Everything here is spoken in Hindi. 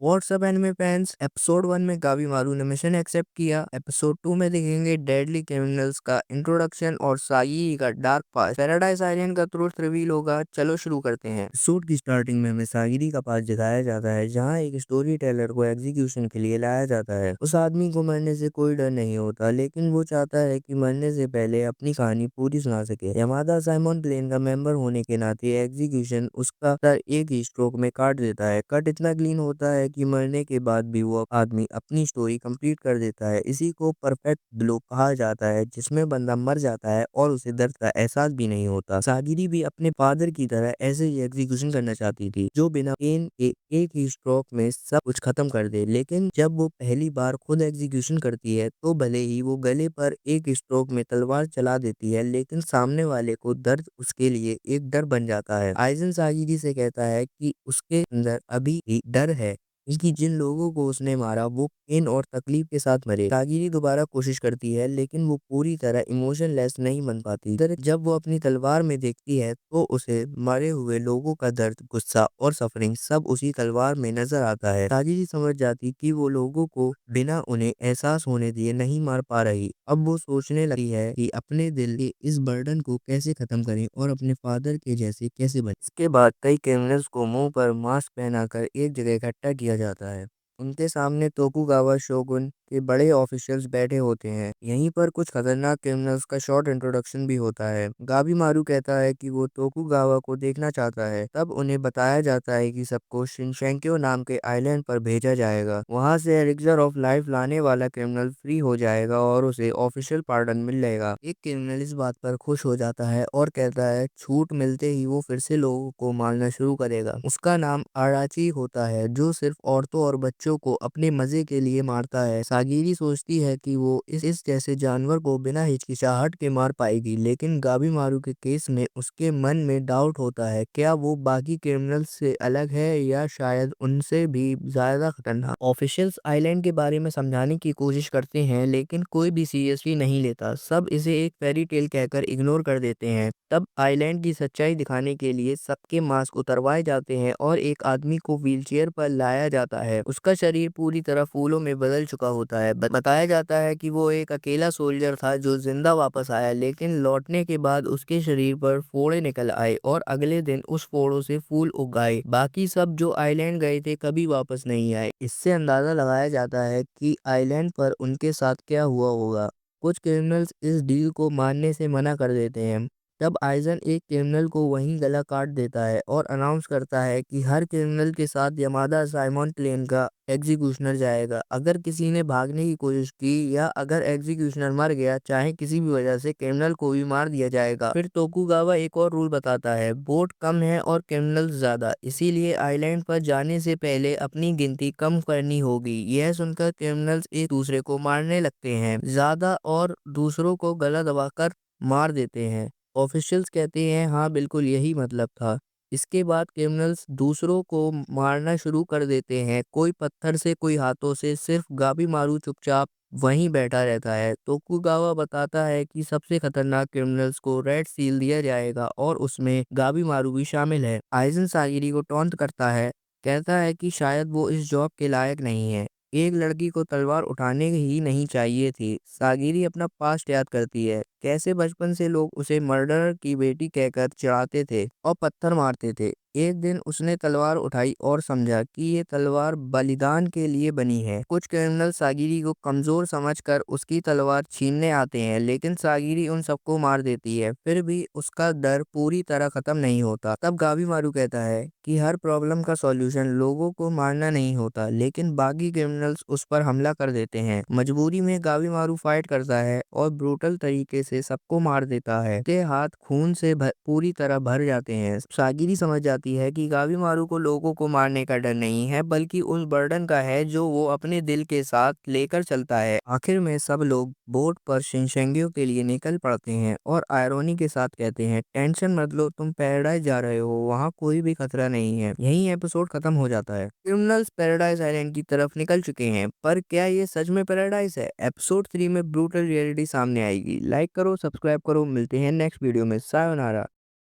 व्हाट्सअप एनिमे फैंस, एपिसोड 1 में गावीमारू ने मिशन एक्सेप्ट किया। एपिसोड 2 में देखेंगे डेडली क्रिमिनल्स का इंट्रोडक्शन और सागी का डार्क पास्ट। पैराडाइज आइलैंड का ट्रुथ रिवील होगा। चलो शुरू करते हैं। एपिसोड की स्टार्टिंग में हमें सागिरी का पास दिखाया जाता है, जहां एक स्टोरी टेलर को एग्जीक्यूशन के लिए लाया जाता है। उस आदमी को मरने से कोई डर नहीं होता, लेकिन वो चाहता है कि मरने से पहले अपनी कहानी पूरी सुना सके। यमादा साइमन क्लेन का मेंबर होने के नाते एग्जीक्यूशन उसका सर एक ही स्ट्रोक में काट देता है। कट इतना क्लीन होता है कि मरने के बाद भी वो आदमी अपनी स्टोरी कंप्लीट कर देता है। इसी को परफेक्ट ब्लो कहा जाता है, जिसमें बंदा मर जाता है और उसे दर्द का एहसास भी नहीं होता। सागिरी भी अपने फादर की तरह ऐसे ही एग्जीक्यूशन करना चाहती थी, जो बिना पेन के एक ही स्ट्रोक में सब कुछ खत्म कर दे। लेकिन जब वो पहली बार खुद एग्जीक्यूशन करती है, तो भले ही वो गले पर एक स्ट्रोक में तलवार चला देती है, लेकिन सामने वाले को दर्द उसके लिए एक डर बन जाता है। आइजन सागिरी से कहता है कि उसके अंदर अभी भी डर है कि जिन लोगों को उसने मारा वो पेन और तकलीफ के साथ मरे। सागिरी दोबारा कोशिश करती है, लेकिन वो पूरी तरह इमोशनलेस नहीं बन पाती। जब वो अपनी तलवार में देखती है, तो उसे मरे हुए लोगों का दर्द, गुस्सा और सफरिंग सब उसी तलवार में नजर आता है। सागिरी समझ जाती कि वो लोगों को बिना उन्हें एहसास होने दिए नहीं मार पा रही। अब वो सोचने लगी है कि अपने दिल के इस बर्डन को कैसे खत्म करें और अपने फादर के जैसे कैसे बने। इसके बाद कई क्रिमिनल्स को मुंह पर मास्क पहनाकर एक जगह इकट्ठा किया जाता है। उनके सामने तोकुगावा शोगुन के बड़े ऑफिशियल्स बैठे होते हैं। यहीं पर कुछ खतरनाक क्रिमिनल्स का शॉर्ट इंट्रोडक्शन भी होता है। गाबीमारू कहता है कि वो तोकुगावा को देखना चाहता है। तब उन्हें बताया जाता है कि सबको शिनशेंक्यो नाम के आइलैंड पर भेजा जाएगा। वहां से एलिक्सर ऑफ लाइफ लाने वाला क्रिमिनल फ्री हो जाएगा और उसे ऑफिशियल पार्डन मिल जाएगा। एक क्रिमिनल इस बात पर खुश हो जाता है और कहता है छूट मिलते ही वो फिर से लोगों को मारना शुरू करेगा। उसका नाम आराची होता है, जो सिर्फ औरतों और बच्चों को अपने मजे के लिए मारता है। सागिरी सोचती है कि वो इस जैसे जानवर को बिना हिचकिचाहट के मार पाएगी, लेकिन गाबीमारू के केस में उसके मन में डाउट होता है, क्या वो बाकी क्रिमिनल्स से अलग है या शायद उनसे भी ज्यादा खतरनाक। ऑफिशियल्स आइलैंड के बारे में समझाने की कोशिश करते हैं, लेकिन कोई भी सीरियसली नहीं लेता। सब इसे एक फेरी टेल कहकर इग्नोर कर देते हैं। तब आइलैंड की सच्चाई दिखाने के लिए सबके मास्क उतरवाए जाते हैं और एक आदमी को व्हीलचेयर पर लाया जाता है। उसका शरीर पूरी तरह फूलों में बदल चुका होता है। बताया जाता है कि वो एक अकेला सोल्जर था जो जिंदा वापस आया, लेकिन लौटने के बाद उसके शरीर पर फोड़े निकल आए और अगले दिन उस फोड़ों से फूल उग आए। बाकी सब जो आइलैंड गए थे कभी वापस नहीं आए। इससे अंदाजा लगाया जाता है कि आइलैंड पर उनके साथ क्या हुआ होगा। कुछ क्रिमिनल्स इस डील को मानने से मना कर देते हैं। तब आइजन एक क्रिमिनल को वहीं गला काट देता है और अनाउंस करता है कि हर क्रिमिनल के साथ यमादा साइमन क्लेन का एग्जीक्यूशनर जाएगा। अगर किसी ने भागने की कोशिश की या अगर एग्जीक्यूशनर मर गया, चाहे किसी भी वजह से, क्रिमिनल को भी मार दिया जाएगा। फिर तोकुगावा एक और रूल बताता है, बोट कम है और क्रिमिनल्स ज्यादा, इसीलिए आइलैंड पर जाने से पहले अपनी गिनती कम करनी होगी। यह सुनकर क्रिमिनल्स एक दूसरे को मारने लगते हैं ज्यादा और दूसरों को गला दबाकर मार देते हैं। ऑफिशियल्स कहते हैं हाँ बिल्कुल यही मतलब था। इसके बाद क्रिमिनल्स दूसरों को मारना शुरू कर देते हैं, कोई पत्थर से कोई हाथों से। सिर्फ गाबीमारू चुपचाप वहीं बैठा रहता है। तोकुगावा बताता है कि सबसे खतरनाक क्रिमिनल्स को रेड सील दिया जाएगा और उसमें गाबीमारू भी शामिल है। आइजन सागिरी को टॉन्ट करता है, कहता है कि शायद वो इस जॉब के लायक नहीं है, एक लड़की को तलवार उठाने ही नहीं चाहिए थी। सागिरी अपना पास्ट याद करती है, कैसे बचपन से लोग उसे मर्डरर की बेटी कहकर चिढ़ाते थे और पत्थर मारते थे। एक दिन उसने तलवार उठाई और समझा कि ये तलवार बलिदान के लिए बनी है। कुछ क्रिमिनल सागिरी को कमजोर समझकर उसकी तलवार छीनने आते हैं, लेकिन सागिरी उन सबको मार देती है। फिर भी उसका डर पूरी तरह खत्म नहीं होता। तब गाबीमारू कहता है कि हर प्रॉब्लम का सॉल्यूशन लोगों को मारना नहीं होता, लेकिन बाकी क्रिमिनल्स उस पर हमला कर देते हैं। मजबूरी में गाबीमारू फाइट करता है और ब्रूटल तरीके से सबको मार देता है। उसके हाथ खून से पूरी तरह भर जाते हैं। सागिरी समझ जाती है कि गाबीमारू को लोगों को मारने का डर नहीं है, बल्कि उस बर्डन का है जो वो अपने दिल के साथ लेकर चलता है। आखिर में सब लोग बोट पर शिनशेंग्यो के लिए निकल पड़ते हैं और आयरोनी के साथ कहते हैं, टेंशन मत लो, तुम पैराडाइज जा रहे हो, वहाँ कोई भी खतरा नहीं है। यही एपिसोड खत्म हो जाता है। क्रिमिनल्स पैराडाइज आइलैंड की तरफ निकल चुके हैं, पर क्या ये सच में पैराडाइज है? एपिसोड 3 में ब्रूटल रियलिटी सामने आएगी। लाइक करो, सब्सक्राइब करो, मिलते हैं नेक्स्ट वीडियो में। सायोनारा।